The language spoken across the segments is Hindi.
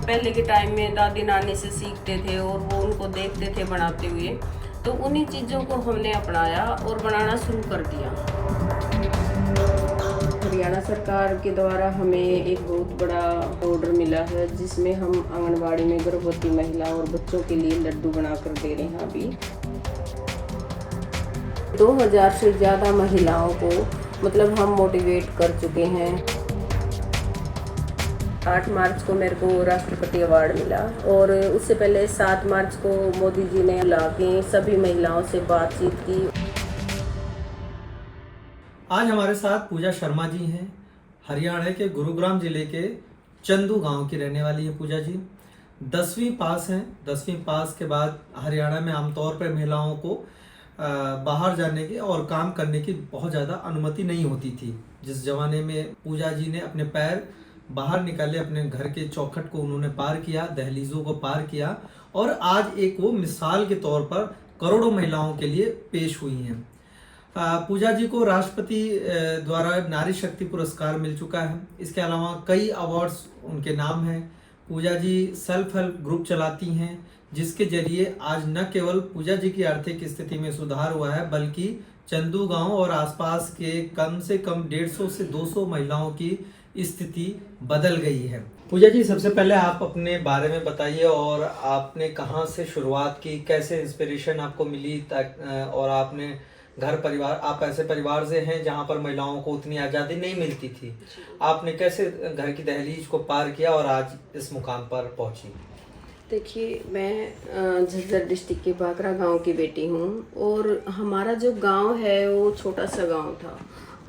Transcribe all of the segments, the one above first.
पहले के टाइम में दादी नानी से सीखते थे और वो उनको देखते थे बनाते हुए, तो उन्हीं चीज़ों को हमने अपनाया और बनाना शुरू कर दिया। हरियाणा सरकार के द्वारा हमें एक बहुत बड़ा ऑर्डर मिला है, जिसमें हम आंगनबाड़ी में गर्भवती महिला और बच्चों के लिए लड्डू बनाकर दे रहे हैं। अभी 2000 से ज़्यादा महिलाओं को मतलब हम मोटिवेट कर चुके हैं। 8 मार्च को मेरे को राष्ट्रपति अवार्ड मिला और उससे पहले 7 मार्च को मोदी जी ने ला के सभी महिलाओं से बातचीत की। आज हमारे साथ पूजा शर्मा जी हैं। हरियाणा के गुरुग्राम जिले के चंदू गांव की रहने वाली है पूजा जी। 10वीं पास हैं। 10वीं पास के बाद हरियाणा में आमतौर पर महिलाओं को बाहर जाने की और काम करने की बहुत ज़्यादा अनुमति नहीं होती थी। जिस जमाने में पूजा जी ने अपने पैर बाहर निकाले, अपने घर के चौखट को उन्होंने पार किया, दहलीजों को पार किया और आज एक वो मिसाल के तौर पर करोड़ों महिलाओं के लिए पेश हुई हैं। पूजा जी को राष्ट्रपति द्वारा नारी शक्ति पुरस्कार मिल चुका है। इसके अलावा कई अवार्ड्स उनके नाम हैं। पूजा जी सेल्फ हेल्प ग्रुप चलाती हैं, जिसके जरिए आज न केवल पूजा जी की आर्थिक स्थिति में सुधार हुआ है, बल्कि चंदू गांव और आसपास के कम से कम 150 से 200 महिलाओं की स्थिति बदल गई है। पूजा जी, सबसे पहले आप अपने बारे में बताइए और आपने कहां से शुरुआत की, कैसे इंस्पिरेशन आपको मिली और आपने घर परिवार, आप ऐसे परिवार से हैं जहां पर महिलाओं को उतनी आज़ादी नहीं मिलती थी, आपने कैसे घर की दहलीज को पार किया और आज इस मुकाम पर पहुंची? देखिए, मैं झज्जर डिस्ट्रिक्ट के बाकरा गांव की बेटी हूं और हमारा जो गांव है वो छोटा सा गांव था।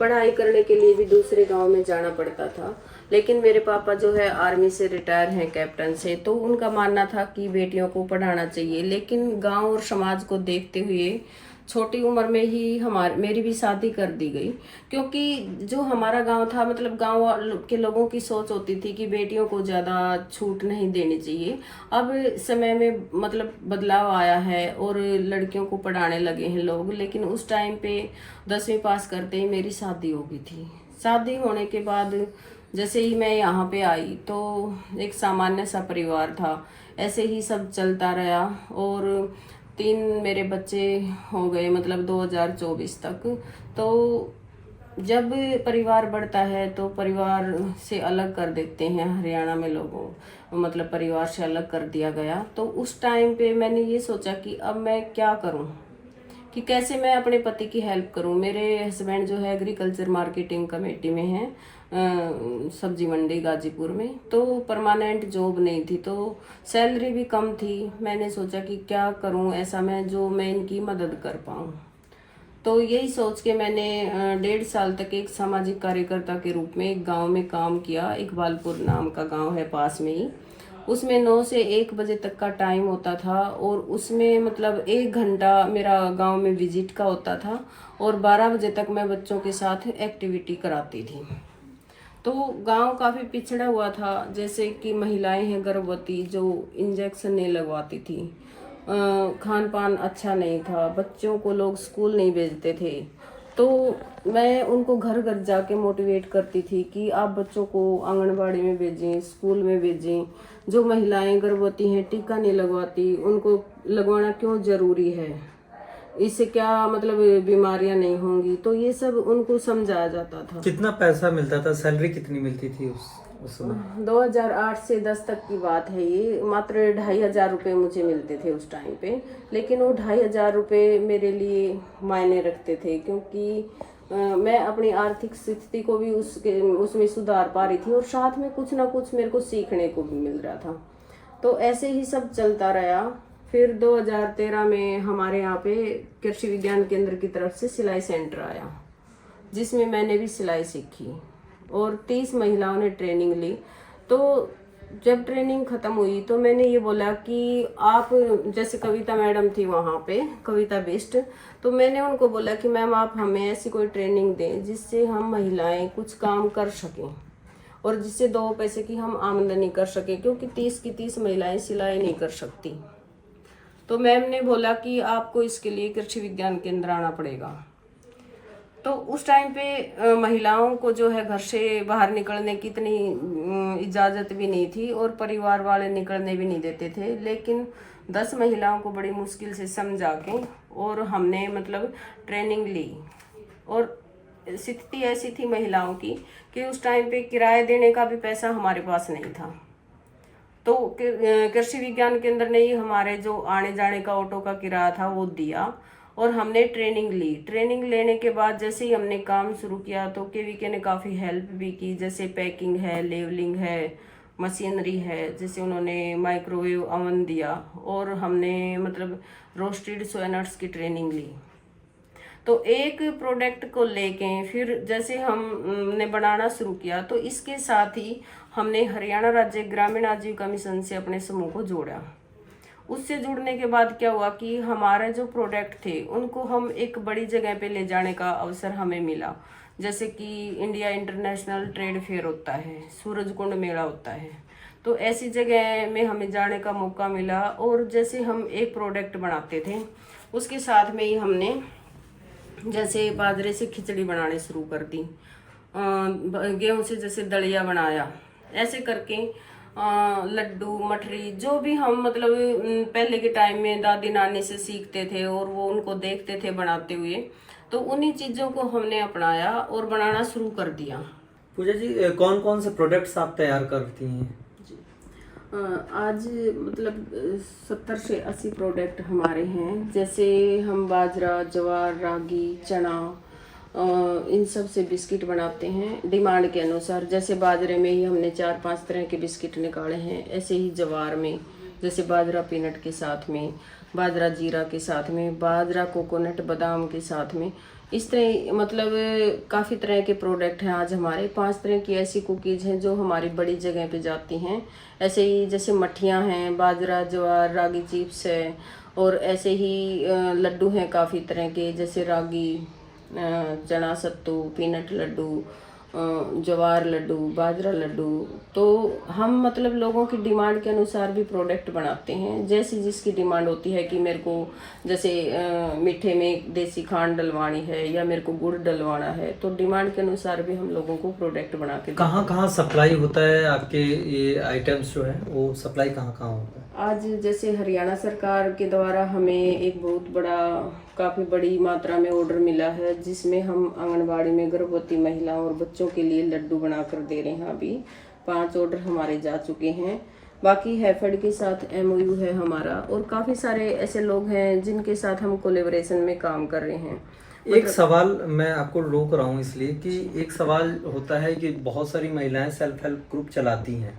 पढ़ाई करने के लिए भी दूसरे गांव में जाना पड़ता था, लेकिन मेरे पापा जो है आर्मी से रिटायर हैं, कैप्टन से, तो उनका मानना था कि बेटियों को पढ़ाना चाहिए। लेकिन गांव और समाज को देखते हुए छोटी उम्र में ही मेरी भी शादी कर दी गई, क्योंकि जो हमारा गांव था, मतलब गांव के लोगों की सोच होती थी कि बेटियों को ज़्यादा छूट नहीं देनी चाहिए। अब समय में मतलब बदलाव आया है और लड़कियों को पढ़ाने लगे हैं लोग, लेकिन उस टाइम पे 10वीं पास करते ही मेरी शादी हो गई थी। शादी होने के बाद जैसे ही मैं यहाँ पे आई तो एक सामान्य सा परिवार था, ऐसे ही सब चलता रहा और 3 मेरे बच्चे हो गए, मतलब 2024 तक। तो जब परिवार बढ़ता है तो परिवार से अलग कर देते हैं, हरियाणा में लोगों मतलब परिवार से अलग कर दिया गया। तो उस टाइम पे मैंने ये सोचा कि अब मैं क्या करूं, कि कैसे मैं अपने पति की हेल्प करूं। मेरे हस्बैंड जो है एग्रीकल्चर मार्केटिंग कमेटी में हैं, सब्जी मंडी गाजीपुर में, तो परमानेंट जॉब नहीं थी, तो सैलरी भी कम थी। मैंने सोचा कि क्या करूं ऐसा मैं इनकी मदद कर पाऊं। तो यही सोच के मैंने 1.5 साल तक एक सामाजिक कार्यकर्ता के रूप में एक गांव में काम किया। इकबालपुर नाम का गांव है पास में ही। उसमें 9 से 1 बजे तक का टाइम होता था और उसमें मतलब 1 घंटा मेरा गांव में विजिट का होता था और 12 बजे तक मैं बच्चों के साथ एक्टिविटी कराती थी। तो गांव काफ़ी पिछड़ा हुआ था, जैसे कि महिलाएं हैं गर्भवती जो इंजेक्शन नहीं लगवाती थी, खान पान अच्छा नहीं था, बच्चों को लोग स्कूल नहीं भेजते थे। तो मैं उनको घर घर जाके मोटिवेट करती थी कि आप बच्चों को आंगनबाड़ी में भेजें, स्कूल में भेजें। जो महिलाएं गर्भवती हैं टीका नहीं लगवाती, उनको लगवाना क्यों ज़रूरी है, इससे क्या मतलब बीमारियां नहीं होंगी, तो ये सब उनको समझाया जाता था। कितना पैसा मिलता था, सैलरी कितनी मिलती थी उस समय? 2008 से 10 तक की बात है ये। मात्र 2,500 रुपये मुझे मिलते थे उस टाइम पे, लेकिन वो 2,500 रुपये मेरे लिए मायने रखते थे, क्योंकि मैं अपनी आर्थिक स्थिति को भी उसमें सुधार पा रही थी और साथ में कुछ ना कुछ मेरे को सीखने को भी मिल रहा था। तो ऐसे ही सब चलता रहा। फिर 2013 में हमारे यहाँ पे कृषि विज्ञान केंद्र की तरफ से सिलाई सेंटर आया, जिसमें मैंने भी सिलाई सीखी और 30 महिलाओं ने ट्रेनिंग ली। तो जब ट्रेनिंग ख़त्म हुई तो मैंने ये बोला कि आप, जैसे कविता मैडम थी वहाँ पे, कविता बेस्ट, तो मैंने उनको बोला कि मैम आप हमें ऐसी कोई ट्रेनिंग दें जिससे हम महिलाएं कुछ काम कर सकें और जिससे 2 पैसे की हम आमदनी कर सकें, क्योंकि 30 की 30 महिलाएं सिलाई नहीं कर सकती। तो मैम ने बोला कि आपको इसके लिए कृषि विज्ञान केंद्र आना पड़ेगा। तो उस टाइम पे महिलाओं को जो है घर से बाहर निकलने की इतनी इजाज़त भी नहीं थी और परिवार वाले निकलने भी नहीं देते थे। लेकिन 10 महिलाओं को बड़ी मुश्किल से समझा के और हमने मतलब ट्रेनिंग ली। और स्थिति ऐसी थी महिलाओं की कि उस टाइम पे किराया देने का भी पैसा हमारे पास नहीं था। तो कृषि विज्ञान केंद्र ने ही हमारे जो आने जाने का ऑटो का किराया था वो दिया और हमने ट्रेनिंग ली। ट्रेनिंग लेने के बाद जैसे ही हमने काम शुरू किया तो केवीके ने काफ़ी हेल्प भी की, जैसे पैकिंग है, लेवलिंग है, मशीनरी है, जैसे उन्होंने माइक्रोवेव ओवन दिया और हमने मतलब रोस्टेड सोया नट्स की ट्रेनिंग ली। तो एक प्रोडक्ट को लेके फिर जैसे हमने बनाना शुरू किया तो इसके साथ ही हमने हरियाणा राज्य ग्रामीण आजीविका मिशन से अपने समूह को जोड़ा। उससे जुड़ने के बाद क्या हुआ कि हमारे जो प्रोडक्ट थे उनको हम एक बड़ी जगह पे ले जाने का अवसर हमें मिला। जैसे कि इंडिया इंटरनेशनल ट्रेड फेयर होता है, सूरजकुंड मेला होता है, तो ऐसी जगह में हमें जाने का मौका मिला। और जैसे हम एक प्रोडक्ट बनाते थे उसके साथ में ही हमने जैसे बाजरे से खिचड़ी बनाने शुरू कर दी, गेहूं से जैसे दलिया बनाया, ऐसे करके लड्डू मठरी जो भी हम मतलब पहले के टाइम में दादी नानी से सीखते थे और वो उनको देखते थे बनाते हुए, तो उन्हीं चीज़ों को हमने अपनाया और बनाना शुरू कर दिया। पूजा जी, कौन कौन से प्रोडक्ट्स आप तैयार करती हैं? आज मतलब 70 से 80 प्रोडक्ट हमारे हैं। जैसे हम बाजरा, ज्वार, रागी, चना, इन सब से बिस्किट बनाते हैं डिमांड के अनुसार। जैसे बाजरे में ही हमने 4-5 तरह के बिस्किट निकाले हैं, ऐसे ही ज्वार में जैसे बाजरा पीनट के साथ में, बाजरा जीरा के साथ में, बाजरा कोकोनट बादाम के साथ में, इस तरह मतलब काफ़ी तरह के प्रोडक्ट हैं। आज हमारे 5 तरह की ऐसी कुकीज़ हैं जो हमारी बड़ी जगह पे जाती हैं। ऐसे ही जैसे मठियाँ हैं, बाजरा, ज्वार, रागी चिप्स है, और ऐसे ही लड्डू हैं काफ़ी तरह के, जैसे रागी, चना सत्तू, पीनट लड्डू, ज्वार लड्डू, बाजरा लड्डू। तो हम मतलब लोगों की डिमांड के अनुसार भी प्रोडक्ट बनाते हैं। जैसी जिसकी डिमांड होती है कि मेरे को जैसे मीठे में देसी खांड डलवानी है या मेरे को गुड़ डलवाना है, तो डिमांड के अनुसार भी हम लोगों को प्रोडक्ट बना के। कहाँ कहाँ सप्लाई होता है आपके ये आइटम्स जो है, वो सप्लाई कहाँ कहाँ होता है? आज जैसे हरियाणा सरकार के द्वारा हमें एक बहुत बड़ा काफ़ी बड़ी मात्रा में ऑर्डर मिला है, जिसमें हम आंगनबाड़ी में गर्भवती महिलाओं और बच्चों के लिए लड्डू बनाकर दे रहे हैं। अभी 5 ऑर्डर हमारे जा चुके हैं। बाकी हैफेड के साथ MOU है हमारा, और काफ़ी सारे ऐसे लोग हैं जिनके साथ हम कोलेबोरेशन में काम कर रहे हैं। एक सवाल मैं आपको रोक रहा हूँ इसलिए कि एक सवाल होता है कि बहुत सारी महिलाएं सेल्फ हेल्प ग्रुप चलाती हैं,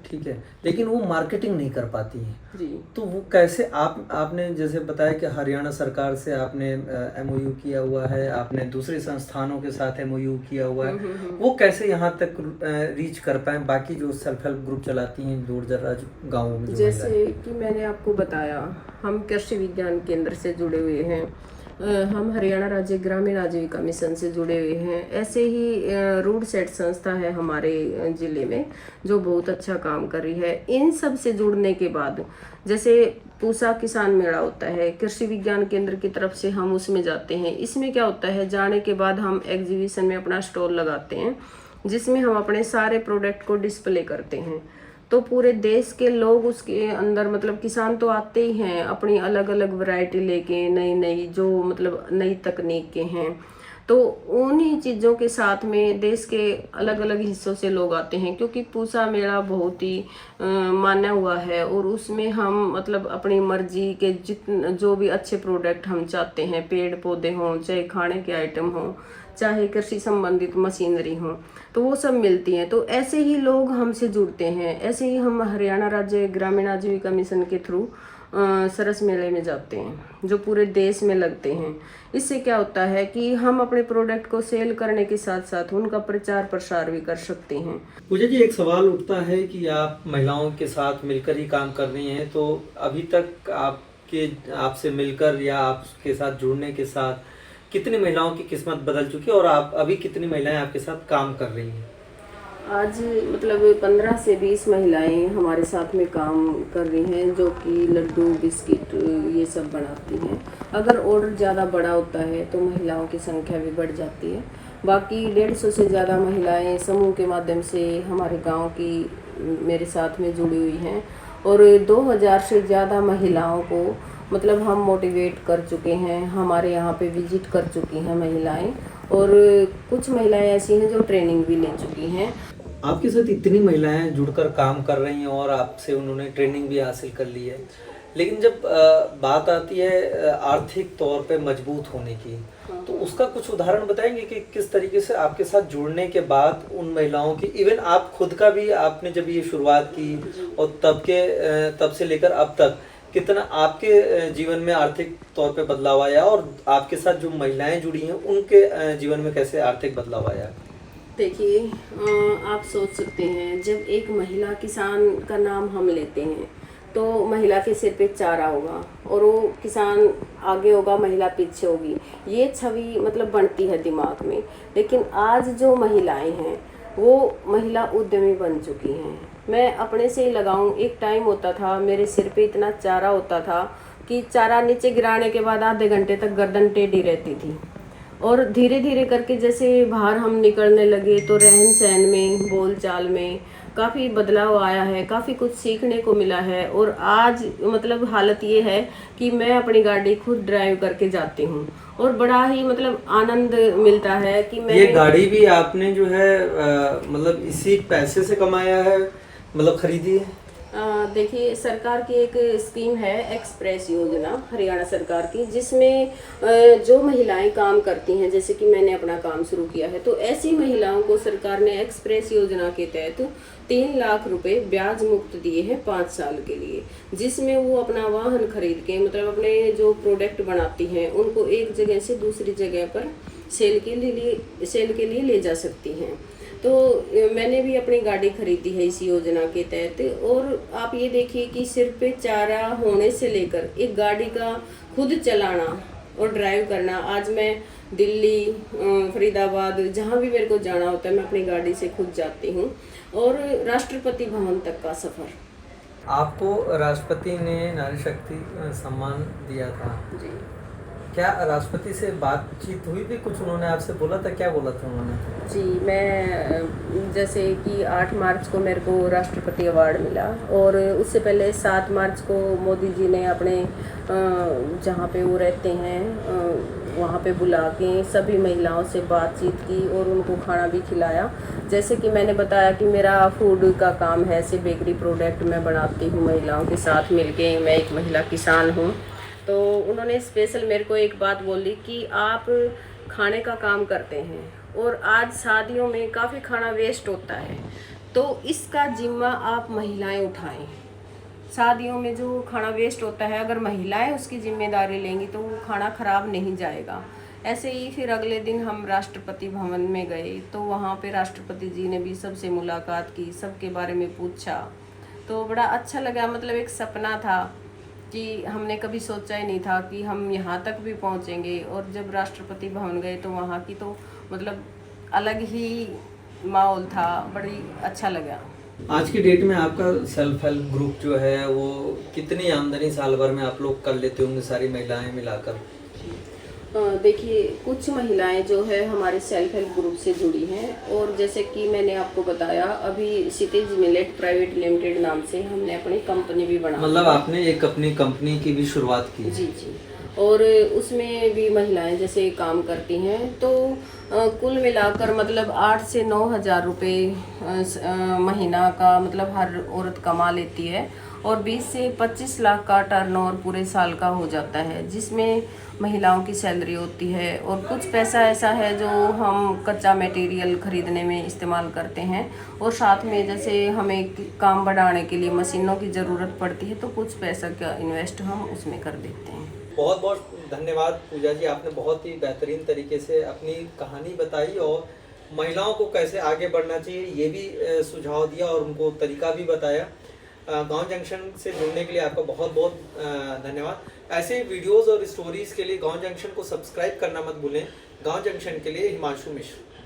ठीक है, लेकिन वो मार्केटिंग नहीं कर पाती हैं जी। तो वो कैसे आपने जैसे बताया कि हरियाणा सरकार से आपने MOU किया हुआ है, आपने दूसरे संस्थानों के साथ MOU किया हुआ है, वो कैसे यहाँ तक रीच कर पाए बाकी जो सेल्फ हेल्प ग्रुप चलाती हैं दूर दराज गाँवों में? जैसे कि मैंने आपको बताया, हम कृषि विज्ञान केंद्र से जुड़े हुए हैं, हम हरियाणा राज्य ग्रामीण आजीविका मिशन से जुड़े हुए हैं। ऐसे ही रूट सेट संस्था है हमारे ज़िले में जो बहुत अच्छा काम कर रही है। इन सब से जुड़ने के बाद जैसे पूसा किसान मेला होता है, कृषि विज्ञान केंद्र की तरफ से हम उसमें जाते हैं। इसमें क्या होता है, जाने के बाद हम एग्जीबिशन में अपना स्टॉल लगाते हैं, जिसमें हम अपने सारे प्रोडक्ट को डिस्प्ले करते हैं। तो पूरे देश के लोग उसके अंदर मतलब किसान तो आते ही हैं अपनी अलग अलग वैरायटी लेके, नई नई जो मतलब नई तकनीक के हैं, तो उन्हीं चीज़ों के साथ में देश के अलग अलग हिस्सों से लोग आते हैं, क्योंकि पूसा मेला बहुत ही माना हुआ है। और उसमें हम मतलब अपनी मर्जी के जो भी अच्छे प्रोडक्ट हम चाहते हैं, पेड़ पौधे हों, चाहे खाने के आइटम हों, चाहे कृषि संबंधित मशीनरी हो, तो वो सब मिलती हैं। तो ऐसे ही लोग हमसे जुड़ते हैं। ऐसे ही हम हरियाणा राज्य ग्रामीण आजीविका मिशन के थ्रू सरस मेले में जाते हैं जो पूरे देश में लगते हैं। इससे क्या होता है कि हम अपने प्रोडक्ट को सेल करने के साथ साथ उनका प्रचार प्रसार भी कर सकते हैं। पूजा जी, एक सवाल उठता है कि आप महिलाओं के साथ मिलकर ही काम कर रही हैं, तो अभी तक आपसे मिलकर या आपके साथ जुड़ने के साथ कितनी महिलाओं की किस्मत बदल चुकी है और आप अभी कितनी महिलाएं आपके साथ काम कर रही हैं? आज मतलब 15 से 20 महिलाएं हमारे साथ में काम कर रही हैं, जो कि लड्डू बिस्किट ये सब बनाती हैं। अगर ऑर्डर ज़्यादा बड़ा होता है तो महिलाओं की संख्या भी बढ़ जाती है। बाकी 150 से ज़्यादा महिलाएं समूह के माध्यम से हमारे गांव की मेरे साथ में जुड़ी हुई हैं और 2000 से ज़्यादा महिलाओं को मतलब हम मोटिवेट कर चुके हैं। हमारे यहाँ पे विजिट कर चुकी हैं महिलाएं और कुछ महिलाएं ऐसी हैं जो ट्रेनिंग भी ले चुकी हैं। आपके साथ इतनी महिलाएं जुड़कर काम कर रही हैं और आपसे उन्होंने ट्रेनिंग भी हासिल कर ली है, लेकिन जब बात आती है आर्थिक तौर पे मजबूत होने की, तो उसका कुछ उदाहरण बताएंगे कि किस तरीके से आपके साथ जुड़ने के बाद उन महिलाओं की, इवन आप खुद का भी आपने जब ये शुरुआत की और तब से लेकर अब तक कितना आपके जीवन में आर्थिक तौर पे बदलाव आया और आपके साथ जो महिलाएं जुड़ी हैं उनके जीवन में कैसे आर्थिक बदलाव आया? देखिए, आप सोच सकते हैं जब एक महिला किसान का नाम हम लेते हैं तो महिला के सिर पे चारा होगा और वो किसान आगे होगा, महिला पीछे होगी, ये छवि मतलब बनती है दिमाग में। लेकिन आज जो महिलाएं हैं वो महिला उद्यमी बन चुकी हैं। मैं अपने से ही लगाऊं, एक टाइम होता था मेरे सिर पे इतना चारा होता था कि चारा नीचे गिराने के बाद आधे घंटे तक गर्दन टेढ़ी रहती थी। और धीरे धीरे करके जैसे बाहर हम निकलने लगे तो रहन सहन में, बोल चाल में काफ़ी बदलाव आया है, काफ़ी कुछ सीखने को मिला है। और आज मतलब हालत ये है कि मैं अपनी गाड़ी खुद ड्राइव करके जाती हूँ और बड़ा ही मतलब आनंद मिलता है कि मैं ये गाड़ी भी आपने जो है मतलब इसी पैसे से कमाया है, मतलब खरीदी है? देखिए, सरकार की एक स्कीम है एक्सप्रेस योजना, हरियाणा सरकार की, जिसमें जो महिलाएं काम करती हैं, जैसे कि मैंने अपना काम शुरू किया है, तो ऐसी महिलाओं को सरकार ने एक्सप्रेस योजना के तहत 3 लाख रुपए ब्याज मुक्त दिए हैं 5 साल के लिए, जिसमें वो अपना वाहन खरीद के मतलब अपने जो प्रोडक्ट बनाती हैं उनको एक जगह से दूसरी जगह पर सेल के लिए ले जा सकती हैं। तो मैंने भी अपनी गाड़ी खरीदी है इस योजना के तहत। और आप ये देखिए कि सिर पे चारा होने से लेकर एक गाड़ी का खुद चलाना और ड्राइव करना, आज मैं दिल्ली, फरीदाबाद, जहाँ भी मेरे को जाना होता है मैं अपनी गाड़ी से खुद जाती हूँ। और राष्ट्रपति भवन तक का सफ़र। आपको राष्ट्रपति ने नारी शक्ति सम्मान दिया था जी, क्या राष्ट्रपति से बातचीत हुई थी? कुछ उन्होंने आपसे बोला था? क्या बोला था उन्होंने? जी, मैं जैसे कि 8 मार्च को मेरे को राष्ट्रपति अवार्ड मिला और उससे पहले 7 मार्च को मोदी जी ने अपने जहाँ पे वो रहते हैं वहाँ पे बुला के सभी महिलाओं से बातचीत की और उनको खाना भी खिलाया। जैसे कि मैंने बताया कि मेरा फूड का काम है, ऐसे बेकरी प्रोडक्ट मैं बनाती हूँ महिलाओं के साथ मिलके, मैं एक महिला किसान हूँ। तो उन्होंने स्पेशल मेरे को एक बात बोली कि आप खाने का काम करते हैं और आज शादियों में काफ़ी खाना वेस्ट होता है, तो इसका जिम्मा आप महिलाएं उठाएं। शादियों में जो खाना वेस्ट होता है, अगर महिलाएं उसकी जिम्मेदारी लेंगी तो वो खाना खराब नहीं जाएगा। ऐसे ही फिर अगले दिन हम राष्ट्रपति भवन में गए तो वहाँ पे राष्ट्रपति जी ने भी सबसे मुलाकात की, सबके बारे में पूछा, तो बड़ा अच्छा लगा। मतलब एक सपना था कि हमने कभी सोचा ही नहीं था कि हम यहाँ तक भी पहुँचेंगे। और जब राष्ट्रपति भवन गए तो वहाँ की तो मतलब अलग ही माहौल था, बड़ी अच्छा लगा। आज की डेट में आपका सेल्फ हेल्प ग्रुप जो है वो कितनी आमदनी साल भर में आप लोग कर लेते होंगे सारी महिलाएं मिलाकर? देखिए, कुछ महिलाएं जो है हमारे सेल्फ हेल्प ग्रुप से जुड़ी हैं और जैसे कि मैंने आपको बताया अभी क्षितिज मिलेट प्राइवेट लिमिटेड नाम से हमने अपनी कंपनी भी बना, मतलब आपने एक अपनी कंपनी की भी शुरुआत की? जी जी, और उसमें भी महिलाएं जैसे काम करती हैं। तो कुल मिलाकर मतलब 8 से 9 हज़ार रुपये महीना का मतलब हर औरत कमा लेती है और 20 से 25 लाख का टर्नओवर पूरे साल का हो जाता है, जिसमें महिलाओं की सैलरी होती है। और कुछ पैसा ऐसा है जो हम कच्चा मटेरियल खरीदने में इस्तेमाल करते हैं और साथ में जैसे हमें काम बढ़ाने के लिए मशीनों की ज़रूरत पड़ती है तो कुछ पैसा का इन्वेस्ट हम उसमें कर देते हैं। बहुत बहुत धन्यवाद पूजा जी, आपने बहुत ही बेहतरीन तरीके से अपनी कहानी बताई और महिलाओं को कैसे आगे बढ़ना चाहिए ये भी सुझाव दिया और उनको तरीका भी बताया। गांव जंक्शन से जुड़ने के लिए आपका बहुत बहुत धन्यवाद। ऐसे वीडियोस और स्टोरीज के लिए गांव जंक्शन को सब्सक्राइब करना मत भूलें। गांव जंक्शन के लिए हिमांशु मिश्र।